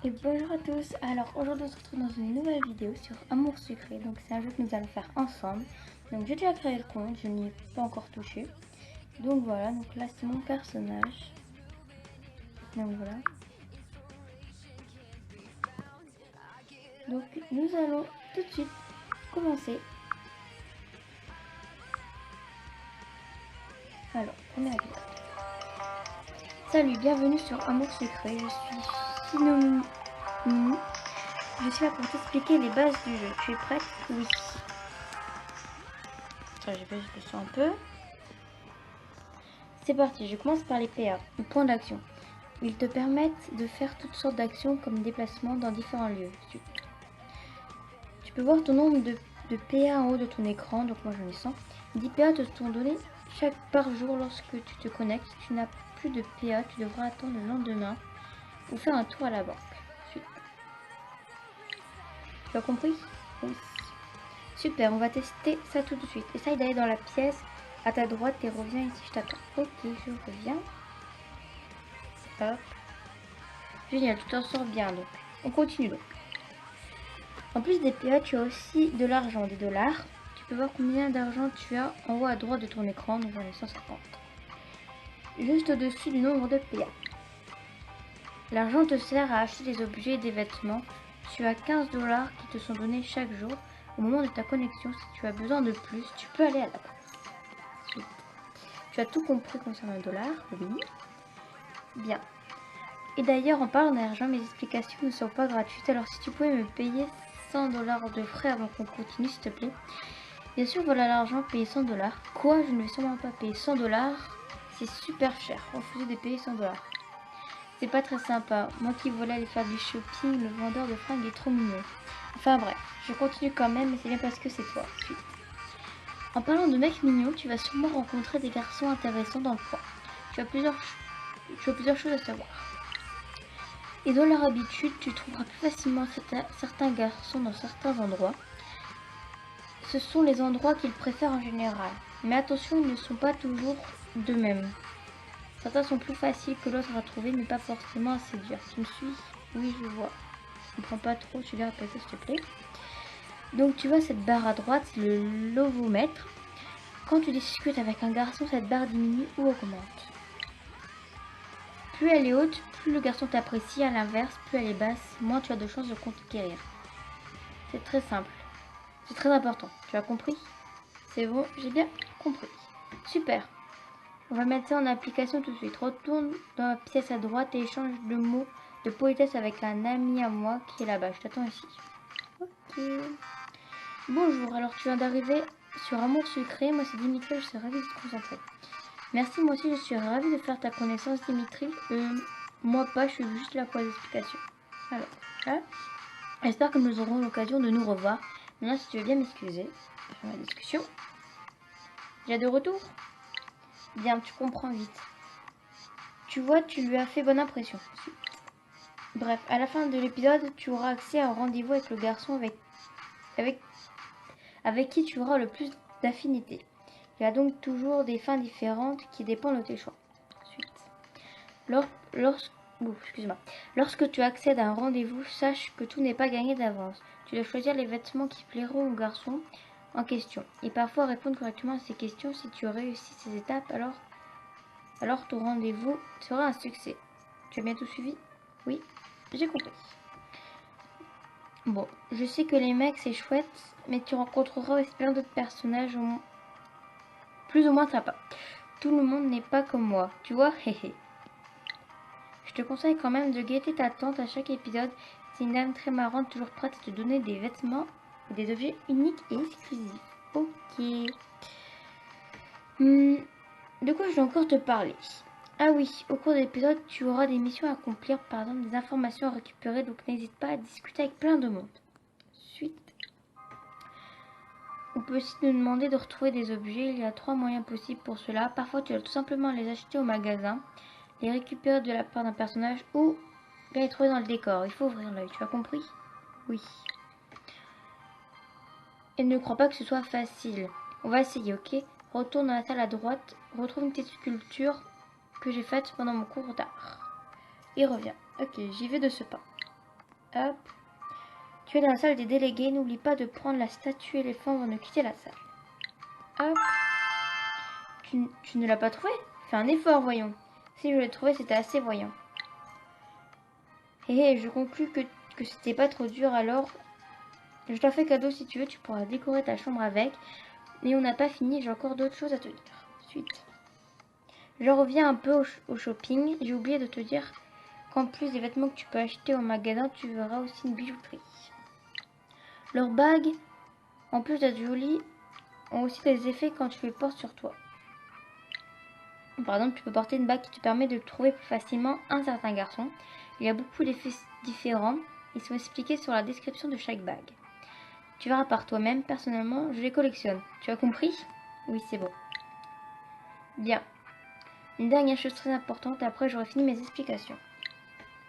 Et bonjour à tous, alors aujourd'hui on se retrouve dans une nouvelle vidéo sur Amour Sucré. Donc c'est un jeu que nous allons faire ensemble. Donc j'ai déjà créé le compte, je n'y ai pas encore touché. Donc voilà, donc là c'est mon personnage. Donc voilà. Donc nous allons tout de suite commencer. Alors, première vidéo. Salut, bienvenue sur Amour Sucré, je suis Sinomini. Je suis là pour t'expliquer les bases du jeu. Tu es prête? Oui. Attends, je baisse le son un peu. C'est parti, je commence par les PA, les points d'action. Ils te permettent de faire toutes sortes d'actions comme déplacement dans différents lieux. Tu peux voir ton nombre de PA en haut de ton écran, donc moi j'en ai 100. 10 PA te sont donnés par jour lorsque tu te connectes. Si tu n'as plus de PA, tu devras attendre le lendemain ou faire un tour à la banque. Ensuite. Tu as compris? Oui. Super, on va tester ça tout de suite. Essaye d'aller dans la pièce à ta droite et reviens ici, je t'attends. Ok, je reviens. Hop. Génial, tu t'en sors bien donc. On continue donc. En plus des PA, tu as aussi de l'argent, des dollars. Tu peux voir combien d'argent tu as en haut à droite de ton écran, donc j'en ai 150. Juste au-dessus du nombre de PA. L'argent te sert à acheter des objets et des vêtements. Tu as 15 dollars qui te sont donnés chaque jour. Au moment de ta connexion, si tu as besoin de plus, tu peux aller à la banque. Tu as tout compris concernant le dollar? Oui. Bien. Et d'ailleurs, en parlant d'argent, mes explications ne sont pas gratuites. Alors si tu pouvais me payer 100 dollars de frais avant qu'on continue, s'il te plaît. Bien sûr, voilà l'argent, payer 100 dollars. Quoi? Je ne vais sûrement pas payer 100 dollars. C'est super cher. Refuser de payer 100 dollars. C'est pas très sympa. Moi qui voulais aller faire du shopping, le vendeur de fringues est trop mignon. Enfin bref, je continue quand même, mais c'est bien parce que c'est toi. Ensuite. En parlant de mecs mignons, tu vas sûrement rencontrer des garçons intéressants dans le coin. Tu as plusieurs choses à savoir. Et dans leur habitude, tu trouveras plus facilement certains garçons dans certains endroits. Ce sont les endroits qu'ils préfèrent en général. Mais attention, ils ne sont pas toujours de même. Certains sont plus faciles que l'autre à trouver, mais pas forcément à séduire. Tu me suis? Oui, je vois. Je comprends pas trop, tu viens répéter s'il te plaît. Donc tu vois cette barre à droite, c'est le lovomètre. Quand tu discutes avec un garçon, cette barre diminue ou augmente. Plus elle est haute, plus le garçon t'apprécie. À l'inverse, plus elle est basse, moins tu as de chances de conquérir. C'est très simple. C'est très important. Tu as compris? C'est bon, j'ai bien compris. Super. On va mettre ça en application tout de suite. Retourne dans la pièce à droite et échange de mots de politesse avec un ami à moi qui est là-bas. Je t'attends ici. Ok. Bonjour, alors tu viens d'arriver sur Amour Sucré. Moi c'est Dimitri, je suis ravie de te rencontrer. Merci, moi aussi je suis ravie de faire ta connaissance Dimitri. Moi pas, je suis juste là pour les explications. Alors, là. J'espère que nous aurons l'occasion de nous revoir. Maintenant si tu veux bien m'excuser, je vais faire ma discussion. J'ai de retour? Bien, tu comprends vite. Tu vois, tu lui as fait bonne impression. Bref, à la fin de l'épisode, tu auras accès à un rendez-vous avec le garçon avec qui tu auras le plus d'affinité. Il y a donc toujours des fins différentes qui dépendent de tes choix. Ensuite, lorsque tu accèdes à un rendez-vous, sache que tout n'est pas gagné d'avance. Tu dois choisir les vêtements qui plairont au garçon en question. Et parfois répondre correctement à ces questions. Si tu réussis ces étapes, alors ton rendez-vous sera un succès. Tu as bien tout suivi? Oui, j'ai compris. Bon, je sais que les mecs c'est chouette, mais tu rencontreras aussi plein d'autres personnages plus ou moins sympas. Tout le monde n'est pas comme moi, tu vois, héhé. Je te conseille quand même de guetter ta tante à chaque épisode. C'est une dame très marrante, toujours prête à te donner des vêtements et des objets uniques et exclusifs. Ok. De quoi je dois encore te parler? Ah oui, au cours de l'épisode, tu auras des missions à accomplir, par exemple des informations à récupérer, donc n'hésite pas à discuter avec plein de monde. Ensuite, on peut aussi te demander de retrouver des objets. Il y a 3 moyens possibles pour cela. Parfois, tu vas tout simplement les acheter au magasin, les récupérer de la part d'un personnage ou les trouver dans le décor. Il faut ouvrir l'œil, tu as compris? Oui. Et ne crois pas que ce soit facile. On va essayer, ok? Retourne dans la salle à droite, retrouve une petite sculpture que j'ai faite pendant mon cours d'art. Et reviens. Ok, j'y vais de ce pas. Hop. Tu es dans la salle des délégués. N'oublie pas de prendre la statue éléphant avant de quitter la salle. Hop. Tu ne l'as pas trouvé? Fais un effort, voyons. Si je l'ai trouvé, c'était assez voyant. Hé, je conclus que c'était pas trop dur, alors je t'en fais cadeau si tu veux, tu pourras décorer ta chambre avec. Mais on n'a pas fini, j'ai encore d'autres choses à te dire. Suite. Je reviens un peu au shopping. J'ai oublié de te dire qu'en plus des vêtements que tu peux acheter au magasin, tu verras aussi une bijouterie. Leurs bagues, en plus d'être jolies, ont aussi des effets quand tu les portes sur toi. Par exemple, tu peux porter une bague qui te permet de trouver plus facilement un certain garçon. Il y a beaucoup d'effets différents. Ils sont expliqués sur la description de chaque bague. Tu verras par toi-même. Personnellement, je les collectionne. Tu as compris? Oui, c'est bon. Bien. Une dernière chose très importante, après j'aurai fini mes explications.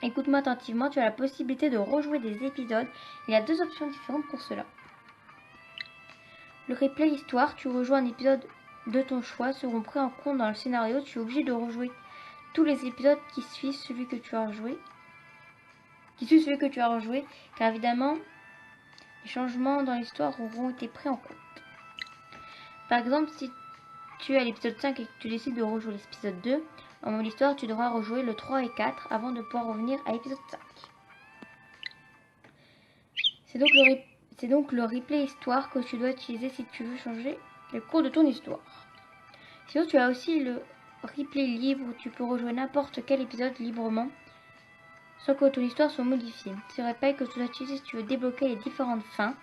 Écoute-moi attentivement, tu as la possibilité de rejouer des épisodes. Il y a 2 options différentes pour cela. Le replay histoire, tu rejoues un épisode de ton choix, seront pris en compte dans le scénario. Tu es obligé de rejouer tous les épisodes qui suivent celui que tu as rejoué. Car évidemment, les changements dans l'histoire auront été pris en compte. Par exemple, si tu es à l'épisode 5 et que tu décides de rejouer l'épisode 2, en mode histoire, tu devras rejouer le 3 et 4 avant de pouvoir revenir à l'épisode 5. C'est donc le replay histoire que tu dois utiliser si tu veux changer le cours de ton histoire. Sinon, tu as aussi le replay libre où tu peux rejouer n'importe quel épisode librement sans que ton histoire soit modifiée. C'est le replay que tu dois utiliser si tu veux débloquer les différentes fins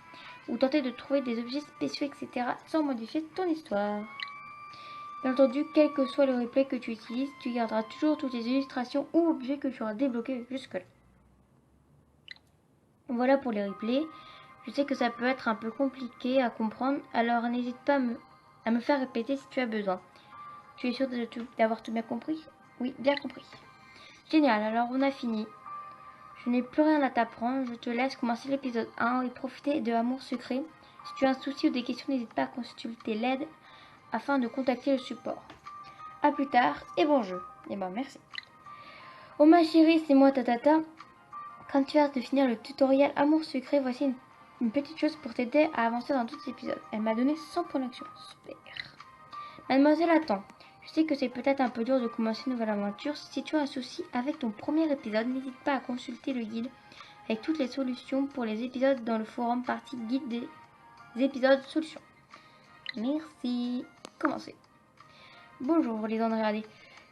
ou tenter de trouver des objets spéciaux, etc. sans modifier ton histoire. Bien entendu, quel que soit le replay que tu utilises, tu garderas toujours toutes les illustrations ou objets que tu auras débloqués jusque-là. Voilà pour les replays. Je sais que ça peut être un peu compliqué à comprendre, alors n'hésite pas à me faire répéter si tu as besoin. Tu es sûr d'avoir tout bien compris? Oui, bien compris. Génial, alors on a fini. Je n'ai plus rien à t'apprendre, je te laisse commencer l'épisode 1 et profiter de Amour Sucré. Si tu as un souci ou des questions, n'hésite pas à consulter l'aide afin de contacter le support. A plus tard et bon jeu. Et ben merci. Oh ma chérie, c'est moi Tatata. Quand tu as de finir le tutoriel Amour Sucré, voici une petite chose pour t'aider à avancer dans tout l'épisode. Elle m'a donné 100 points d'action. Super. Mademoiselle, attends. Je sais que c'est peut-être un peu dur de commencer une nouvelle aventure. Si tu as un souci avec ton premier épisode, n'hésite pas à consulter le guide avec toutes les solutions pour les épisodes dans le forum partie guide des épisodes solutions. Merci. Commencez. Bonjour les Andréadés.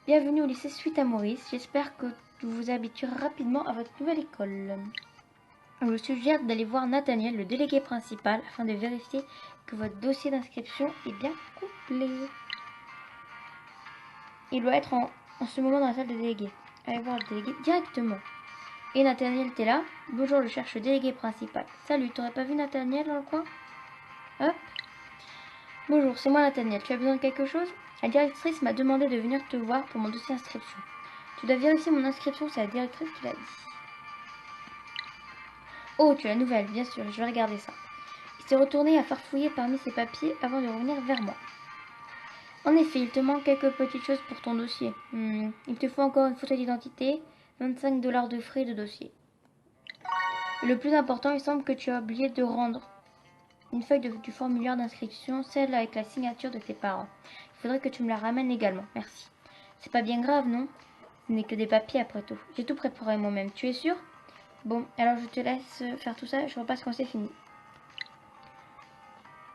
Bienvenue au lycée Suite à Maurice. J'espère que vous vous habituerez rapidement à votre nouvelle école. Je vous suggère d'aller voir Nathaniel, le délégué principal, afin de vérifier que votre dossier d'inscription est bien complet. Il doit être en ce moment dans la salle de délégué. Allez voir le délégué directement. Et Nathaniel, t'es là? Bonjour, je cherche le délégué principal. Salut, t'aurais pas vu Nathaniel dans le coin? Hop. Bonjour, c'est moi Nathaniel. Tu as besoin de quelque chose? La directrice m'a demandé de venir te voir pour mon dossier d'inscription. Tu dois vérifier mon inscription, c'est la directrice qui l'a dit. Oh, tu as la nouvelle, bien sûr, je vais regarder ça. Il s'est retourné à farfouiller parmi ses papiers avant de revenir vers moi. En effet, il te manque quelques petites choses pour ton dossier. Il te faut encore une photo d'identité, 25 $ de frais de dossier. Et le plus important, il semble que tu as oublié de rendre une feuille du formulaire d'inscription, celle avec la signature de tes parents. Il faudrait que tu me la ramènes également, merci. C'est pas bien grave, non? Ce n'est que des papiers après tout. J'ai tout préparé moi-même, tu es sûr? Bon, alors je te laisse faire tout ça, je repasse quand c'est fini.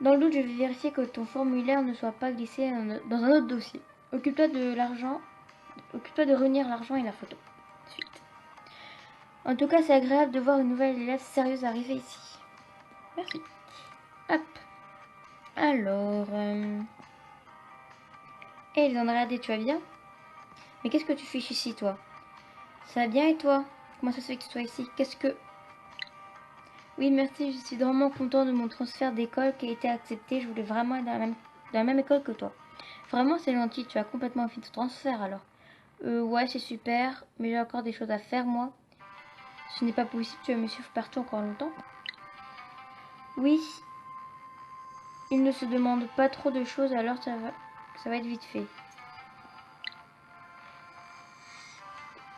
Dans le doute, je vais vérifier que ton formulaire ne soit pas glissé dans un autre dossier. Occupe-toi de réunir l'argent et la photo. Suite. En tout cas, c'est agréable de voir une nouvelle élève sérieuse arriver ici. Merci. Hop. Alors... Hé, les Andréadés, tu vas bien? Mais qu'est-ce que tu fiches ici, toi? Ça va bien et toi? Comment ça se fait que tu sois ici? Qu'est-ce que... Oui, merci, je suis vraiment content de mon transfert d'école qui a été accepté. Je voulais vraiment être dans la même école que toi. Vraiment, c'est gentil, tu as complètement fini ton transfert alors. Ouais, c'est super, mais j'ai encore des choses à faire, moi. Ce n'est pas possible, tu vas me suivre partout encore longtemps. Oui, il ne se demande pas trop de choses, alors ça va être vite fait.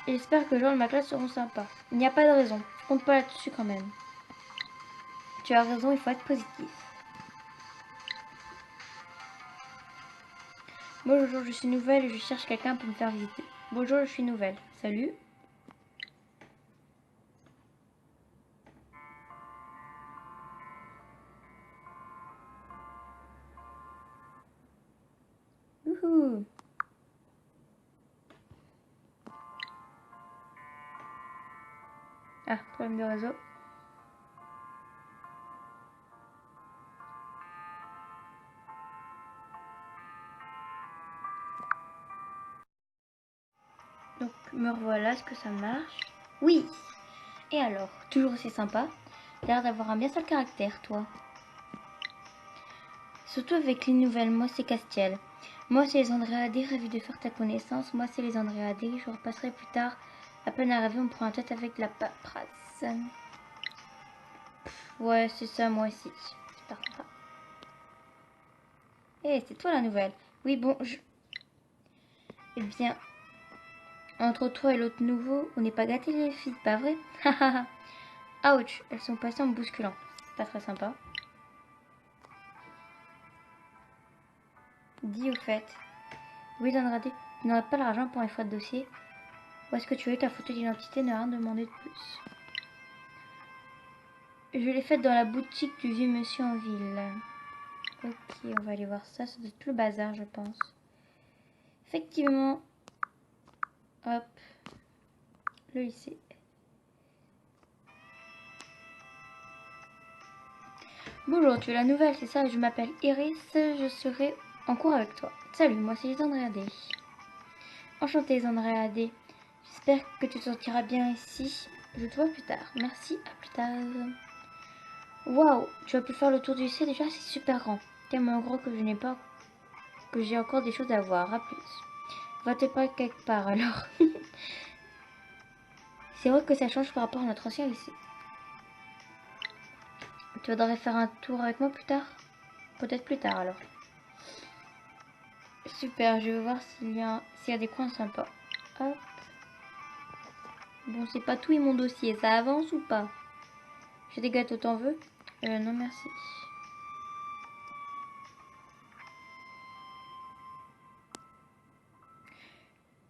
Et j'espère que Jean et ma classe seront sympas. Il n'y a pas de raison. compte pas là-dessus quand même. Tu as raison, il faut être positif. Bonjour, je suis nouvelle et je cherche quelqu'un pour me faire visiter. Bonjour, je suis nouvelle. Salut. Youhou. Ah, problème de réseau. Donc, me revoilà, est-ce que ça marche? Oui. Et alors, toujours aussi sympa. T'as l'air d'avoir un bien sale caractère, toi. Surtout avec les nouvelles, moi c'est Castiel. Moi c'est les Andréadés, ravi de faire ta connaissance. Moi c'est les Andréadés, je repasserai plus tard. À peine arrivé, on prend un tête avec la paperasse. Ouais, c'est ça, moi aussi. Super sympa. Eh, c'est toi la nouvelle. Oui, bon, Eh bien, entre toi et l'autre nouveau, on n'est pas gâtés les filles, pas vrai? Hahaha. Ouch, elles sont passées en me bousculant. C'est pas très sympa. Dis au fait. Oui, Andréadé, tu n'aurais pas l'argent pour un frais de dossier? Où est-ce que tu as eu ta photo d'identité? Ne rien demander de plus. Je l'ai faite dans la boutique du vieux monsieur en ville. Ok, on va aller voir ça. Ça doit être tout le bazar, je pense. Effectivement. Hop. Le lycée. Bonjour, tu es la nouvelle, c'est ça? Je m'appelle Iris. Je serai en cours avec toi. Salut, moi c'est les Andréadé. Enchantée, les Andréadé. J'espère que tu te sentiras bien ici. Je te vois plus tard. Merci, à plus tard. Waouh, tu as pu faire le tour du lycée déjà, c'est super grand. Tellement gros que je n'ai pas que j'ai encore des choses à voir. À plus. Va-t pas quelque part alors. C'est vrai que ça change par rapport à notre ancien lycée. Tu voudrais faire un tour avec moi plus tard? Peut-être plus tard alors. Super, je vais voir s'il y a des coins sympas. Hop. Bon, c'est pas tout et mon dossier. Ça avance ou pas? J'ai des gâteaux, t'en veux? Non merci.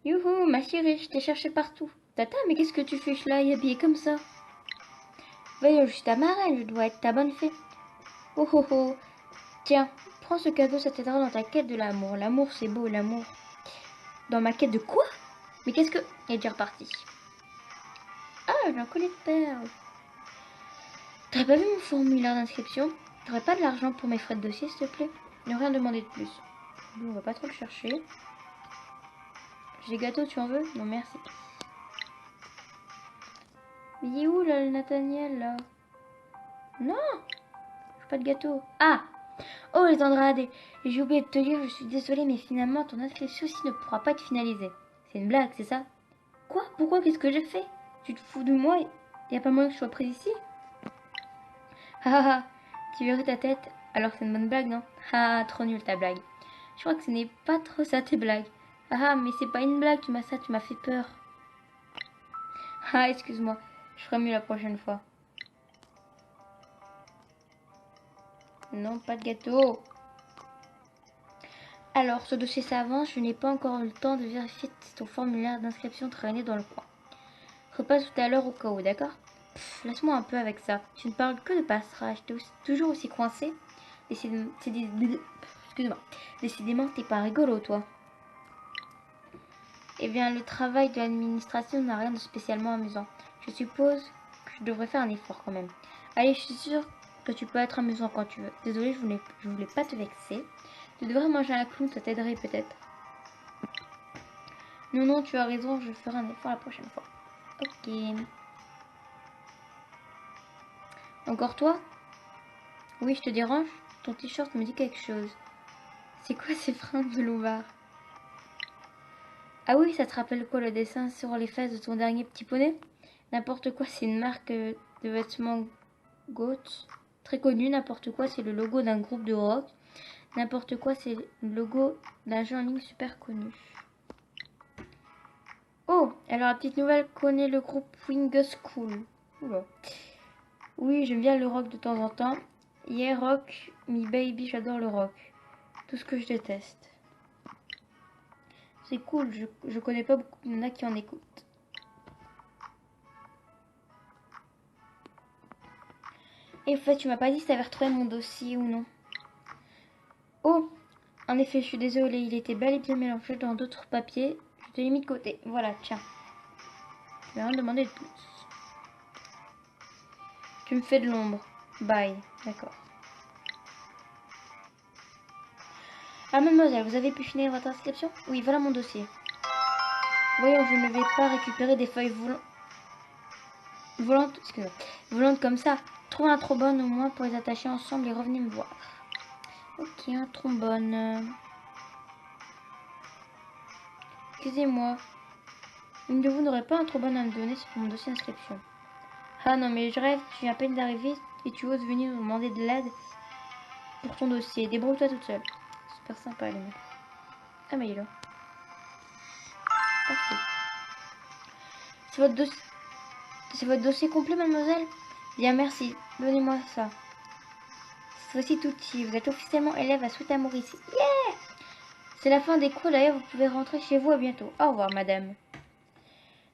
Youhou, ma chérie, je t'ai cherché partout. Tata, mais qu'est-ce que tu fais là et habillée comme ça? Voyons, je suis ta marraine, je dois être ta bonne fée. Oh oh oh. Tiens, prends ce cadeau, ça t'aidera dans ta quête de l'amour. L'amour, c'est beau, l'amour. Dans ma quête de quoi? Mais qu'est-ce que... Il est déjà reparti. Ah, j'en connais de perles. T'aurais pas vu mon formulaire d'inscription? T'aurais pas de l'argent pour mes frais de dossier, s'il te plaît? Ne rien demander de plus. Bon, on va pas trop le chercher. J'ai des gâteaux, tu en veux? Non, merci. Mais il est où, là, le Nathaniel, là? Non! J'ai pas de gâteau. Ah! Oh, les Andrade! J'ai oublié de te dire, je suis désolée, mais finalement, ton inscription aussi ne pourra pas être finalisée. C'est une blague, c'est ça? Quoi? Pourquoi? Qu'est-ce que j'ai fait? Tu te fous de moi? Y a pas moyen que je sois prise ici? Ah ah ah, tu verrais ta tête. Alors c'est une bonne blague, non? Ah, trop nulle ta blague. Je crois que ce n'est pas trop ça tes blagues. Ah, mais c'est pas une blague, tu m'as fait peur. Ah, excuse-moi, je ferai mieux la prochaine fois. Non, pas de gâteau. Alors, ce dossier s'avance, je n'ai pas encore eu le temps de vérifier si ton formulaire d'inscription traînait dans le coin. Repasse tout à l'heure au cas où, d'accord? Laisse-moi un peu avec ça. Tu ne parles que de passage, t'es toujours aussi coincé. Excuse-moi. Décidément, t'es pas rigolo, toi. Eh bien, le travail de l'administration n'a rien de spécialement amusant. Je suppose que je devrais faire un effort quand même. Allez, je suis sûre que tu peux être amusant quand tu veux. Désolée, je voulais pas te vexer. Tu devrais manger un clown, ça t'aiderait peut-être. Non, non, tu as raison, je ferai un effort la prochaine fois. Ok. Encore toi? Oui, je te dérange? Ton t-shirt me dit quelque chose. C'est quoi ces fringues de lombard? Ah oui, ça te rappelle quoi le dessin sur les fesses de ton dernier petit poney? N'importe quoi, c'est une marque de vêtements Goat. Très connu, n'importe quoi, c'est le logo d'un groupe de rock. N'importe quoi, c'est le logo d'un jeu en ligne super connu. Oh, alors la petite nouvelle connaît le groupe Wingo School. Oula. Oui, j'aime bien le rock de temps en temps. Yeah, rock, me baby, j'adore le rock. Tout ce que je déteste. C'est cool, je connais pas beaucoup de nanas qui en écoutent. Et en fait, tu m'as pas dit si t'avais retrouvé mon dossier ou non. Oh, en effet, je suis désolée, il était bel et bien mélangé dans d'autres papiers. Je te l'ai mis de côté. Voilà, tiens. Je vais rien demander de plus. Tu me fais de l'ombre. Bye. D'accord. Ah, mademoiselle, vous avez pu finir votre inscription? Oui, voilà mon dossier. Voyons, je ne vais pas récupérer des feuilles volantes comme ça. Trouvez un trombone au moins pour les attacher ensemble et revenez me voir. Ok, un trombone. Excusez-moi. Une de vous n'aurait pas un trombone à me donner, c'est pour mon dossier d'inscription. Ah non, mais je rêve, tu viens à peine d'arriver et tu oses venir me demander de l'aide pour ton dossier. Débrouille-toi toute seule. Super sympa, les mecs. Ah, mais il est là. Parfait. C'est votre dossier complet, mademoiselle? Bien, merci. Donnez-moi ça. Voici tout petit. Vous êtes officiellement élève à Sweet Amour ici. Yeah! C'est la fin des cours d'ailleurs, vous pouvez rentrer chez vous à bientôt. Au revoir, madame.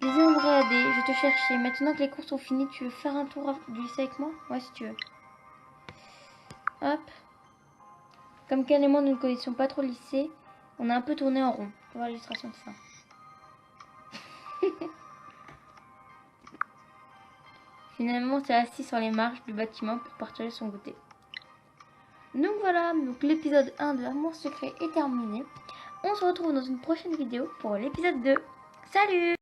Les Andréadés, je te cherchais. Maintenant que les cours sont finis, tu veux faire un tour du lycée avec moi? Ouais, si tu veux. Hop. Comme Ken et moi, nous ne connaissons pas trop le lycée, on a un peu tourné en rond. Pour voir l'illustration de ça. Finalement, on s'est assis sur les marches du bâtiment pour partager son goûter. Donc voilà, donc l'épisode 1 de Amour Secret est terminé. On se retrouve dans une prochaine vidéo pour l'épisode 2. Salut!